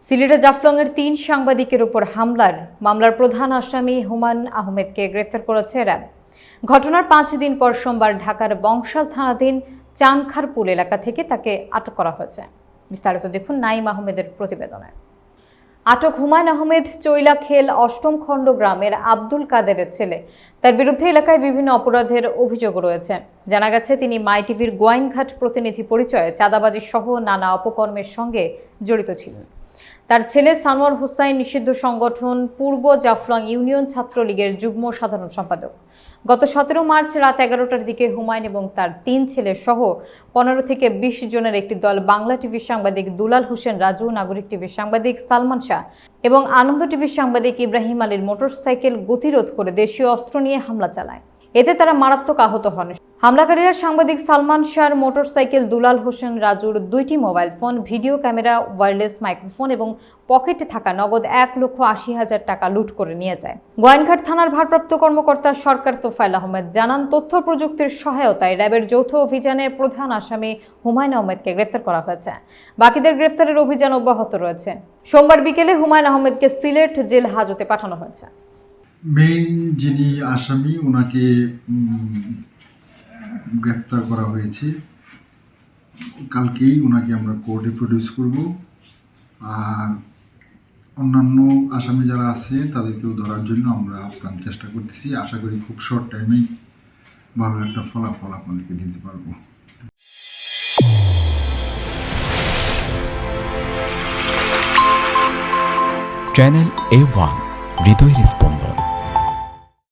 সিলেটে জাফলংয়ের ৩ সাংবাদিকের উপর হামলার মামলার প্রধান আসামি হুমায়ূন আহমেদকে গ্রেফতার করেছে র্যাব। ঘটনার ৫ দিন পর সোমবার ঢাকার বংশাল থানাধীন চানখারপুল এলাকা থেকে তাকে আটক করা হয়েছে। বিস্তারিত দেখুন নাইম আহমেদের প্রতিবেদনে। আটক হুমায়ূন আহমেদ চৈলাখেল অষ্টম খণ্ড গ্রামের আব্দুল কাদেরের ছেলে। তার বিরুদ্ধে এলাকায় বিভিন্ন অপরাধের অভিযোগ রয়েছে। জানা গেছে তিনি মাই টিভির গোয়াইনঘাট প্রতিনিধি পরিচয়ে চাঁদাবাজি সহ নানা অপকর্মের সঙ্গে জড়িত ছিলেন। তার ছেলে সানোয়ার হোসাইন নিষিদ্ধ সংগঠন পূর্ব জাফলং ইউনিয়ন ছাত্রলীগের যুগ্ম সাধারণ সম্পাদক। গত ১৭ মার্চ রাত ১১টার দিকে হুমায়ূন এবং তার ৩ ছেলে সহ ১৫ থেকে ২০ জনের একটি দল বাংলা টিভির সাংবাদিক দুলাল হোসেন রাজু, নাগরিক টিভির সাংবাদিক সালমান শাহ এবং আনন্দ টিভির সাংবাদিক ইব্রাহিম আলীর মোটরসাইকেল গতিরোধ করে দেশীয় অস্ত্র নিয়ে হামলা চালায়। এতে তারা মারাত্মক আহত হন। হামলাকারীরা সাংবাদিক সালমান শাহর মোটরসাইকেল, দুলাল হোসেন রাজুর ২টি mobile phone, video camera, wireless microphone এবং পকেটে থাকা নগদ ১,৮০,০০০ টাকা লুট করে নিয়ে যায়। গোয়াইনঘাট থানার ভারপ্রাপ্ত কর্মকর্তা সরকার তোফায়েল আহমেদ জানান, তথ্য প্রযুক্তির সহায়তায় র্যাবের যৌথ অভিযানে প্রধান আসামি হুমায়ূন আহমেদকে গ্রেফতার করা হয়েছে। বাকিদের গ্রেফতারের অভিযান অব্যাহত রয়েছে। সোমবার বিকেলে হুমায়ূন আহমেদকে সিলেট জেল হাজতে পাঠানো হয়েছে। মেইন যিনি আসামি ওনাকে গ্রেপ্তার করা হয়েছে। কালকেই ওনাকে আমরা কোর্টে প্রডিউস করব। আর অন্যান্য আসামি যারা আছে তাদেরকেও ধরার জন্য আমরা আপ্রাণ চেষ্টা করতেছি। আশা করি খুব শর্ট টাইমেই ভালো একটা ফলাফল আপনাদেরকে দিতে পারবো। চ্যানেল A1 হৃদয়ের স্পন্দন।